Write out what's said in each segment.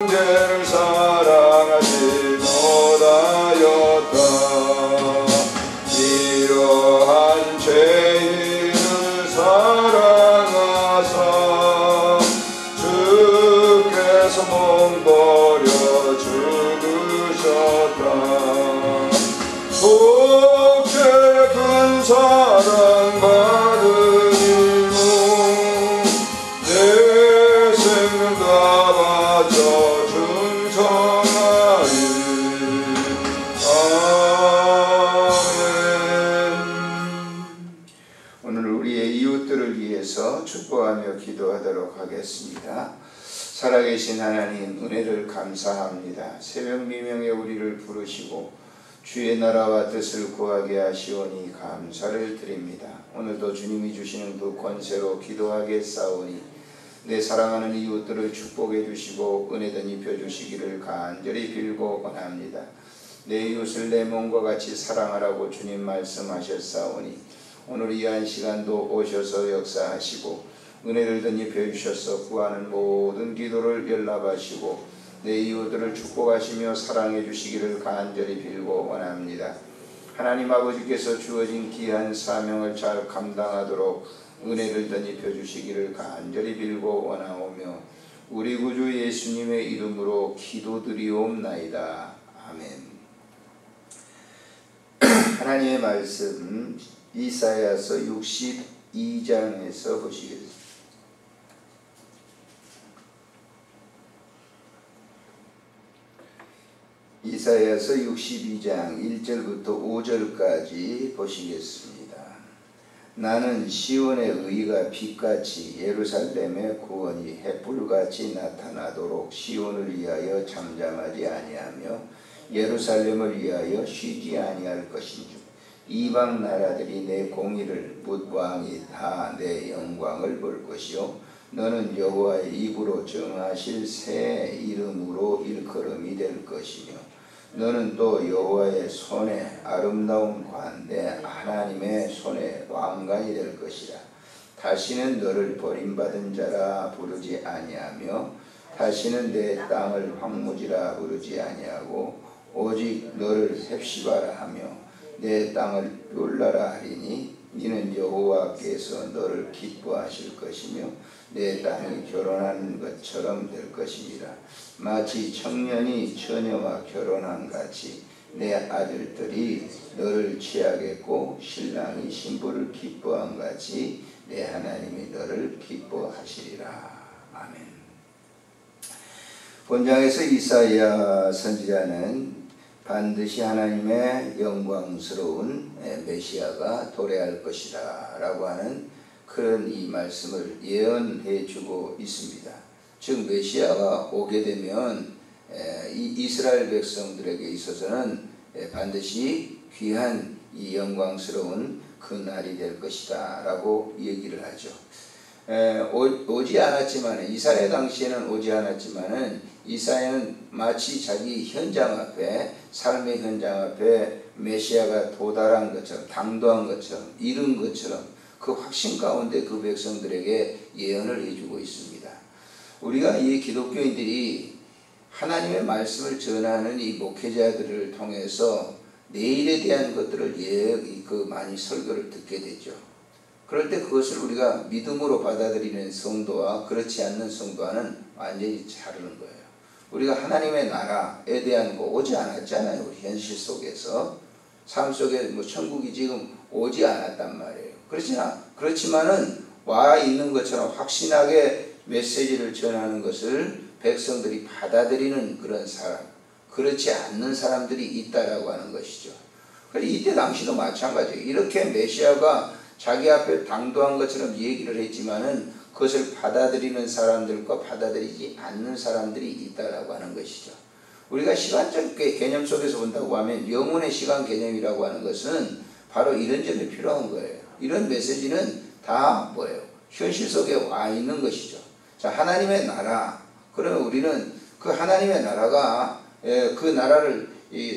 형제를 사랑하지 못하였다. 이러한 죄인을 사랑하사 주께서 몸버려 죽으셨다. 속죄의 큰 사랑 받으리무 내 생명 다 바쳐 충성하리. 아멘. 오늘 우리의 이웃들을 위해서 축복하며 기도하도록 하겠습니다. 살아계신 하나님, 은혜를 감사합니다. 새벽 미명에 우리를 부르시고 주의 나라와 뜻을 구하게 하시오니 감사를 드립니다. 오늘도 주님이 주시는 그 권세로 기도하겠사오니 내 사랑하는 이웃들을 축복해 주시고 은혜든 입혀 주시기를 간절히 빌고 원합니다. 내 이웃을 내 몸과 같이 사랑하라고 주님 말씀하셨사오니 오늘 이 한 시간도 오셔서 역사하시고 은혜를 덧입혀 주셔서 구하는 모든 기도를 연락하시고 내 이웃들을 축복하시며 사랑해 주시기를 간절히 빌고 원합니다. 하나님 아버지께서 주어진 귀한 사명을 잘 감당하도록 은혜를 덧입혀 주시기를 간절히 빌고 원하오며 우리 구주 예수님의 이름으로 기도드리옵나이다. 아멘. 하나님의 말씀 이사야서 62장에서 보시겠습니다. 이사야서 62장 1절부터 5절까지 보시겠습니다. 나는 시온의 의가 빛같이 예루살렘의 구원이 햇불같이 나타나도록 시온을 위하여 잠잠하지 아니하며 예루살렘을 위하여 쉬지 아니할 것인즉 이방 나라들이 내 공의를 묻 왕이 다 내 영광을 볼 것이요 너는 여호와의 입으로 정하실 새 이름으로 일컬음이 될 것이며 너는 또 여호와의 손에 아름다운 관 내 하나님의 손에 왕관이 될 것이라. 다시는 너를 버림받은 자라 부르지 아니하며 다시는 내 땅을 황무지라 부르지 아니하고 오직 너를 헵시바라 하며 내 땅을 뷸라라 하리니 이는 여호와께서 너를 기뻐하실 것이며 내 땅이 결혼한 것처럼 될 것이니라. 마치 청년이 처녀와 결혼한 같이 내 아들들이 너를 취하겠고 신랑이 신부를 기뻐한 같이 내 하나님이 너를 기뻐하시리라. 아멘. 본장에서 이사야 선지자는 반드시 하나님의 영광스러운 메시아가 도래할 것이다 라고 하는 그런 이 말씀을 예언해 주고 있습니다. 즉 메시아가 오게 되면 이스라엘 백성들에게 있어서는 반드시 귀한 이 영광스러운 그 날이 될 것이다 라고 얘기를 하죠. 오지 않았지만 이사야 당시에는 오지 않았지만은 이사야는 마치 자기 현장 앞에 삶의 현장 앞에 메시아가 도달한 것처럼 당도한 것처럼 이룬 것처럼 그 확신 가운데 그 백성들에게 예언을 해주고 있습니다. 우리가 이 기독교인들이 하나님의 말씀을 전하는 이 목회자들을 통해서 내일에 대한 것들을 많이 설교를 듣게 되죠. 그럴 때 그것을 우리가 믿음으로 받아들이는 성도와 그렇지 않는 성도와는 완전히 다른 거예요. 우리가 하나님의 나라에 대한 거 오지 않았잖아요. 우리 현실 속에서 삶 속에 천국이 지금 오지 않았단 말이에요. 그렇지만은 와 있는 것처럼 확신하게 메시지를 전하는 것을 백성들이 받아들이는 그런 사람, 그렇지 않는 사람들이 있다라고 하는 것이죠. 이때 당시도 마찬가지예요. 이렇게 메시아가 자기 앞에 당도한 것처럼 얘기를 했지만은 그것을 받아들이는 사람들과 받아들이지 않는 사람들이 있다라고 하는 것이죠. 우리가 시간적 개념 속에서 본다고 하면 영혼의 시간 개념이라고 하는 것은 바로 이런 점이 필요한 거예요. 이런 메시지는 다 뭐예요? 현실 속에 와 있는 것이죠. 자, 하나님의 나라. 그러면 우리는 그 하나님의 나라가 그 나라를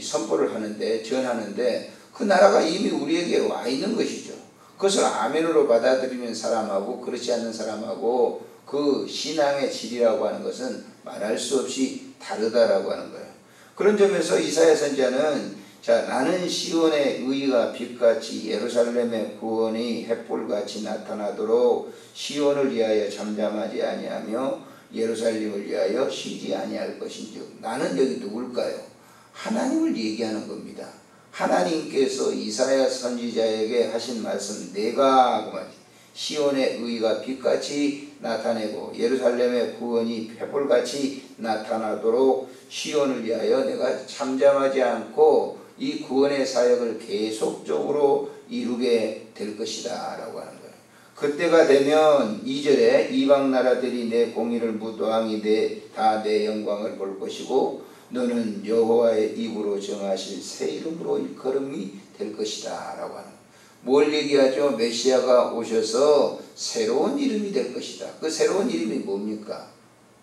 선포를 하는데 전하는데 그 나라가 이미 우리에게 와 있는 것이죠. 그것을 아멘으로 받아들이는 사람하고 그렇지 않는 사람하고 그 신앙의 질이라고 하는 것은 말할 수 없이 다르다라고 하는 거예요. 그런 점에서 이사야 선지자는 자, 나는 시온의 의가 빛같이 예루살렘의 구원이 햇불같이 나타나도록 시온을 위하여 잠잠하지 아니하며 예루살렘을 위하여 쉬지 아니할 것인즉. 나는 여기 누굴까요? 하나님을 얘기하는 겁니다. 하나님께서 이사야 선지자에게 하신 말씀, 내가 그 말이지. 시온의 의가 빛같이 나타내고 예루살렘의 구원이 횃불같이 나타나도록 시온을 위하여 내가 잠잠하지 않고 이 구원의 사역을 계속적으로 이루게 될 것이다 라고 하는 거예요. 그때가 되면 2절에 이방 나라들이 내 공의를 무도함이 다 내 영광을 볼 것이고 너는 여호와의 입으로 정하실 새 이름으로 일컬음이 될 것이다 라고 하는 거예요. 뭘 얘기하죠? 메시아가 오셔서 새로운 이름이 될 것이다. 그 새로운 이름이 뭡니까?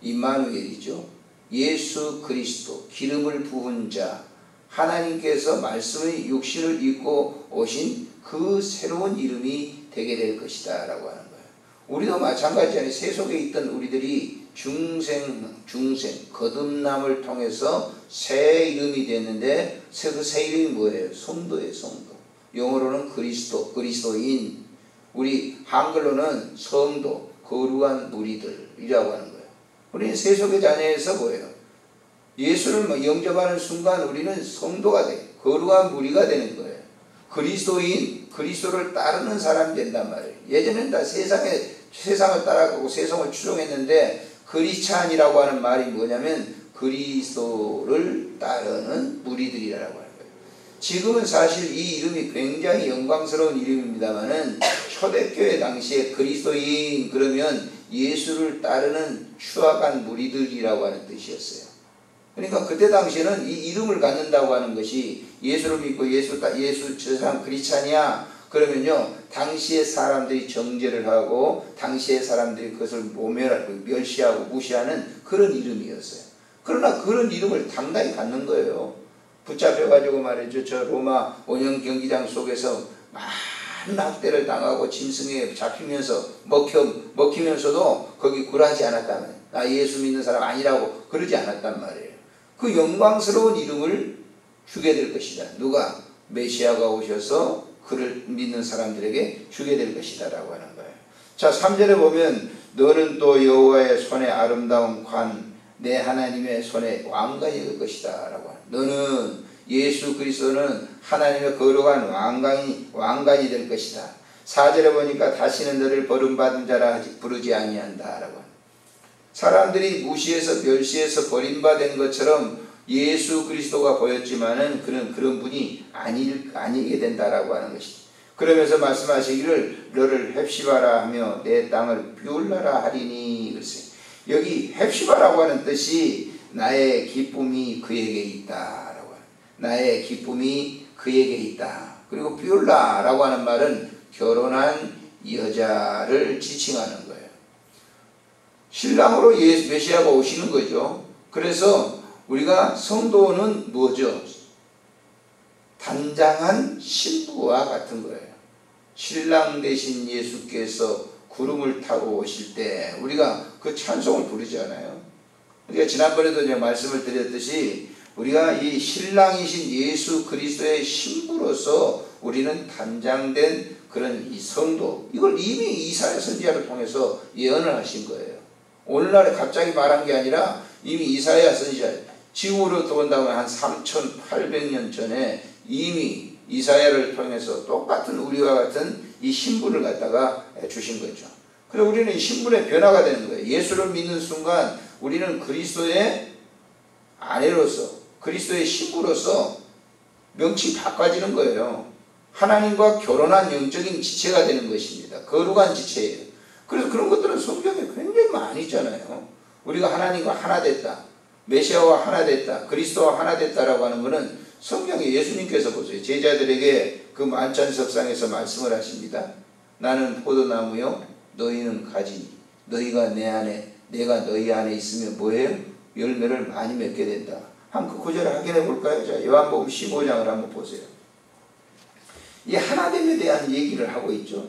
임마누엘이죠. 예수 그리스도, 기름을 부은 자, 하나님께서 말씀의 육신을 입고 오신 그 새로운 이름이 되게 될 것이다 라고 하는 거예요. 우리도 마찬가지잖아요. 세속에 있던 우리들이 중생, 거듭남을 통해서 새 이름이 됐는데 그 새 이름이 뭐예요? 성도예요, 성도. 영어로는 그리스도인, 우리 한글로는 성도, 거룩한 무리들이라고 하는 거예요. 우리는 세속의 자녀에서 뭐예요? 예수를 영접하는 순간 우리는 성도가 돼요. 거룩한 무리가 되는 거예요. 그리스도인, 그리스도를 따르는 사람이 된단 말이에요. 예전에는 다 세상을 따라가고 세상을 추종했는데 그리스찬이라고 하는 말이 뭐냐면 그리스도를 따르는 무리들이라고 하는 거예요. 지금은 사실 이 이름이 굉장히 영광스러운 이름입니다만은 초대교회 당시에 그리스도인 그러면 예수를 따르는 추악한 무리들이라고 하는 뜻이었어요. 그러니까 그때 당시에는 이 이름을 갖는다고 하는 것이 예수를 믿고 예수 저 사람 크리스찬이야 그러면요 당시의 사람들이 정죄를 하고 당시의 사람들이 그것을 멸시하고 무시하는 그런 이름이었어요. 그러나 그런 이름을 당당히 갖는 거예요. 붙잡혀가지고 말이죠. 저 로마 원형 경기장 속에서 많은 학대를 당하고 짐승에 잡히면서 먹히면서도 거기 굴하지 않았다면 나 예수 믿는 사람 아니라고 그러지 않았단 말이에요. 그 영광스러운 이름을 주게 될 것이다. 누가? 메시아가 오셔서 그를 믿는 사람들에게 주게 될 것이다 라고 하는 거예요. 자 3절에 보면 너는 또 여호와의 손에 아름다운 관 내 하나님의 손에 왕관이 될 것이다 라고 하는 너는 예수 그리스도는 하나님의 거룩한 왕관이 될 것이다. 4절에 보니까 다시는 너를 버림받은 자라 부르지 아니한다 라고 하는 사람들이 무시해서 멸시해서 버림받은 것처럼 예수 그리스도가 보였지만은 그는 그런 분이 아니게 된다라고 하는 것이죠. 그러면서 말씀하시기를 너를 헵시바라 하며 내 땅을 비울라라 하리니 글쎄 여기 헵시바라고 하는 뜻이 나의 기쁨이 그에게 있다라고 하는 나의 기쁨이 그에게 있다. 그리고 비울라라고 하는 말은 결혼한 여자를 지칭하는 거예요. 신랑으로 메시아가 오시는 거죠. 그래서 우리가 성도는 뭐죠? 단장한 신부와 같은 거예요. 신랑 되신 예수께서 구름을 타고 오실 때 우리가 그 찬송을 부르잖아요. 우리가 지난번에도 이제 말씀을 드렸듯이 우리가 이 신랑이신 예수 그리스도의 신부로서 우리는 단장된 그런 이 성도 이걸 이미 이사야 선지자를 통해서 예언을 하신 거예요. 오늘날에 갑자기 말한 게 아니라 이미 이사야 선지자 지금으로 본다면 한 3800년 전에 이미 이사야를 통해서 똑같은 우리와 같은 이 신분을 갖다가 주신 거죠. 그래서 우리는 이 신분의 변화가 되는 거예요. 예수를 믿는 순간 우리는 그리스도의 아내로서 그리스도의 신부로서 명칭이 바꿔지는 거예요. 하나님과 결혼한 영적인 지체가 되는 것입니다. 거룩한 지체예요. 그래서 그런 것들은 성경에 굉장히 많이 있잖아요. 우리가 하나님과 하나 됐다. 메시아와 하나 됐다. 그리스도와 하나 됐다라고 하는 것은 성경에 예수님께서 보세요. 제자들에게 그 만찬석상에서 말씀을 하십니다. 나는 포도나무요 너희는 가지니 너희가 내 안에 내가 너희 안에 있으면 뭐예요? 열매를 많이 맺게 된다. 한번 그 구절을 확인해 볼까요? 자, 요한복음 15장을 한번 보세요. 이 하나됨에 대한 얘기를 하고 있죠.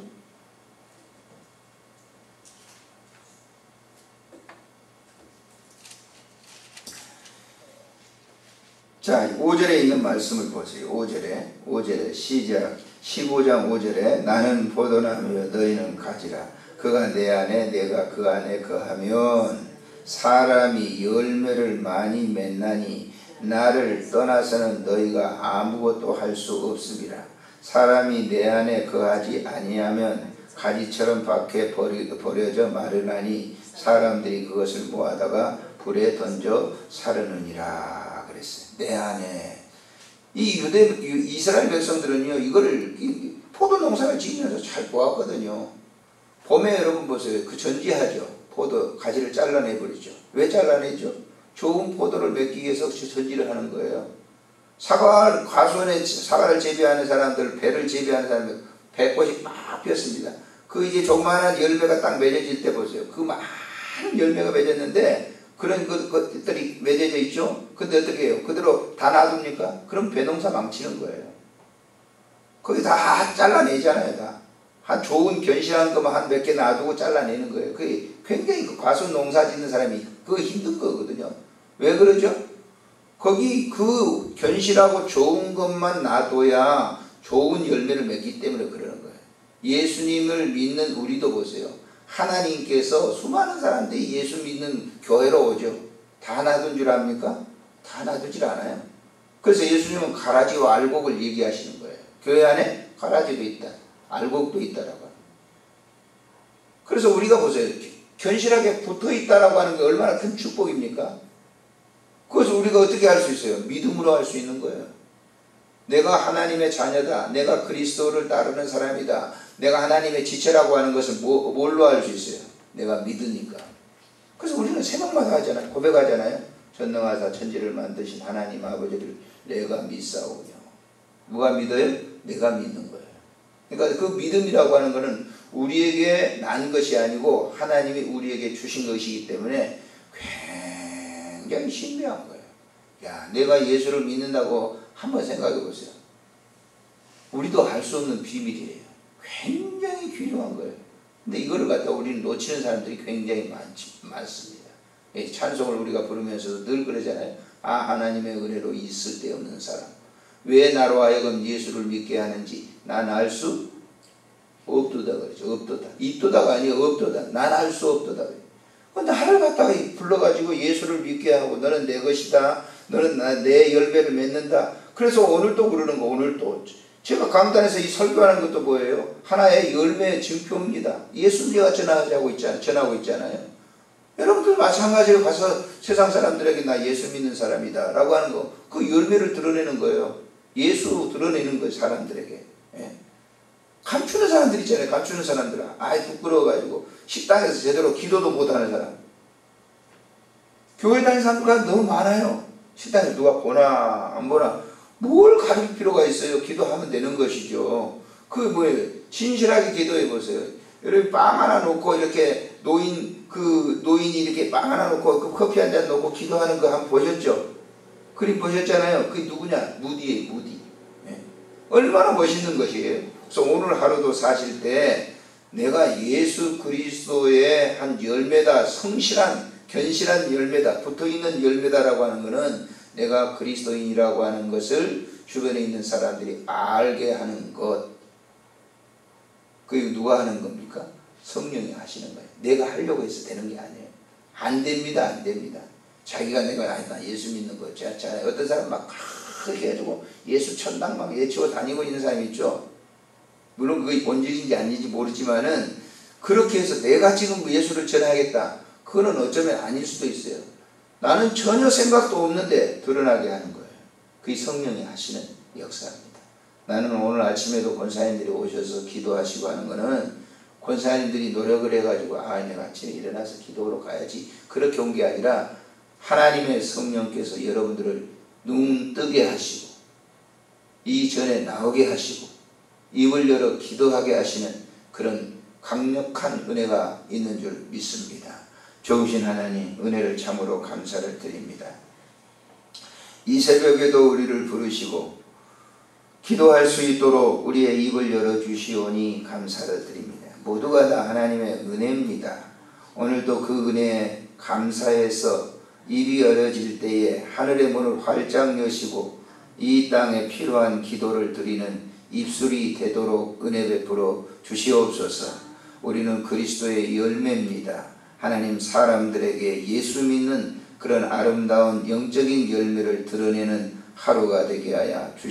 자, 5절에 있는 말씀을 보세요. 5절에 시작. 15장 5절에 나는 포도나무여 너희는 가지라. 그가 내 안에 내가 그 안에 거하면 사람이 열매를 많이 맺나니 나를 떠나서는 너희가 아무것도 할 수 없으리라. 사람이 내 안에 거하지 아니하면 가지처럼 밖에 버려져 마르나니 사람들이 그것을 모아다가 불에 던져 사르느니라 그랬어요. 내 안에. 이 이스라엘 백성들은요, 이거를 포도 농사를 지으면서 잘 보았거든요. 봄에 여러분 보세요. 그 전지하죠. 포도 가지를 잘라내버리죠. 왜 잘라내죠? 좋은 포도를 맺기 위해서 전지를 하는 거예요. 과수원에 사과를 재배하는 사람들, 배를 재배하는 사람들, 배꽃이 막 피었습니다. 그 이제 조그마한 열매가 딱 맺어질 때 보세요. 그 많은 열매가 맺었는데, 그런 것들이 맺어져 있죠? 근데 어떻게 해요? 그대로 다 놔둡니까? 그럼 배농사 망치는 거예요. 거기 다 잘라내잖아요, 다. 한 좋은 견실한 것만 한 몇 개 놔두고 잘라내는 거예요. 그게 굉장히 과수 농사 짓는 사람이 그거 힘든 거거든요. 왜 그러죠? 거기 그 견실하고 좋은 것만 놔둬야 좋은 열매를 맺기 때문에 그러는 거예요. 예수님을 믿는 우리도 보세요. 하나님께서 수많은 사람들이 예수 믿는 교회로 오죠. 다 놔둔 줄 압니까? 다 놔두질 않아요. 그래서 예수님은 가라지와 알곡을 얘기하시는 거예요. 교회 안에 가라지도 있다. 알곡도 있다라고. 그래서 우리가 보세요. 견실하게 붙어 있다라고 하는 게 얼마나 큰 축복입니까? 그래서 우리가 어떻게 할 수 있어요? 믿음으로 할 수 있는 거예요. 내가 하나님의 자녀다. 내가 그리스도를 따르는 사람이다. 내가 하나님의 지체라고 하는 것을 뭘로 알 수 있어요? 내가 믿으니까. 그래서 우리는 새벽마다 하잖아요. 고백하잖아요. 전능하사 천지를 만드신 하나님 아버지를 내가 믿사오며. 누가 믿어요? 내가 믿는 거예요. 그러니까 그 믿음이라고 하는 것은 우리에게 난 것이 아니고 하나님이 우리에게 주신 것이기 때문에 굉장히 신비한 거예요. 야, 내가 예수를 믿는다고 한번 생각해 보세요. 우리도 알 수 없는 비밀이에요. 굉장히 귀중한 거예요. 근데 이거를 갖다 우리는 놓치는 사람들이 굉장히 많습니다. 찬송을 우리가 부르면서도 늘 그러잖아요. 아, 하나님의 은혜로 있을 데 없는 사람. 왜 나로 하여금 예수를 믿게 하는지 난 알 수 없도다 그러죠. 없도다. 있도다가 아니에요. 없도다. 난 알 수 없도다. 근데 나를 갖다가 불러가지고 예수를 믿게 하고 너는 내 것이다. 너는 내 열매를 맺는다. 그래서 오늘도 그러는 거. 오늘도 제가 강단에서 이 설교하는 것도 뭐예요? 하나의 열매의 증표입니다. 예수 내가 전하고 있잖아요. 여러분들 마찬가지로 가서 세상 사람들에게 나 예수 믿는 사람이다 라고 하는 거, 그 열매를 드러내는 거예요. 예수 드러내는 거예요. 사람들에게. 예. 감추는 사람들 있잖아요. 감추는 사람들은 아이 부끄러워가지고 식당에서 제대로 기도도 못하는 사람. 교회 다니는 사람들과 너무 많아요. 식당에서 누가 보나 안 보나 뭘 가릴 필요가 있어요. 기도하면 되는 것이죠. 그 뭐예요? 진실하게 기도해 보세요. 여러분 빵 하나 놓고 이렇게 노인이 이렇게 빵 하나 놓고 그 커피 한 잔 놓고 기도하는 거 한번 보셨죠? 그림 보셨잖아요. 그게 누구냐? 무디예요. 무디. 예. 얼마나 멋있는 것이에요. 그래서 오늘 하루도 사실 때 내가 예수 그리스도의 한 열매다. 성실한 견실한 열매다. 붙어있는 열매다라고 하는 것은 내가 그리스도인이라고 하는 것을 주변에 있는 사람들이 알게 하는 것. 그게 누가 하는 겁니까? 성령이 하시는 거예요. 내가 하려고 해서 되는 게 아니에요. 안 됩니다. 안 됩니다. 자기가 나 예수 믿는 거 있잖아요. 어떤 사람 막 그렇게 해가지고 예수 천당 막 외치고 다니고 있는 사람이 있죠. 물론 그게 본질인지 아닌지 모르지만은 그렇게 해서 내가 지금 예수를 전하겠다. 그거는 어쩌면 아닐 수도 있어요. 나는 전혀 생각도 없는데 드러나게 하는 거예요. 그게 성령이 하시는 역사입니다. 나는 오늘 아침에도 권사님들이 오셔서 기도하시고 하는 거는 권사님들이 노력을 해가지고 내가 아침에 일어나서 기도로 가야지 그렇게 온 게 아니라 하나님의 성령께서 여러분들을 눈 뜨게 하시고 이전에 나오게 하시고 입을 열어 기도하게 하시는 그런 강력한 은혜가 있는 줄 믿습니다. 좋으신 하나님 은혜를 참으로 감사를 드립니다. 이 새벽에도 우리를 부르시고 기도할 수 있도록 우리의 입을 열어주시오니 감사를 드립니다. 모두가 다 하나님의 은혜입니다. 오늘도 그 은혜에 감사해서 입이 열어질 때에 하늘의 문을 활짝 여시고 이 땅에 필요한 기도를 드리는 입술이 되도록 은혜 베풀어 주시옵소서. 우리는 그리스도의 열매입니다. 하나님, 사람들에게 예수 믿는 그런 아름다운 영적인 열매를 드러내는 하루가 되게 하여 주시옵소서.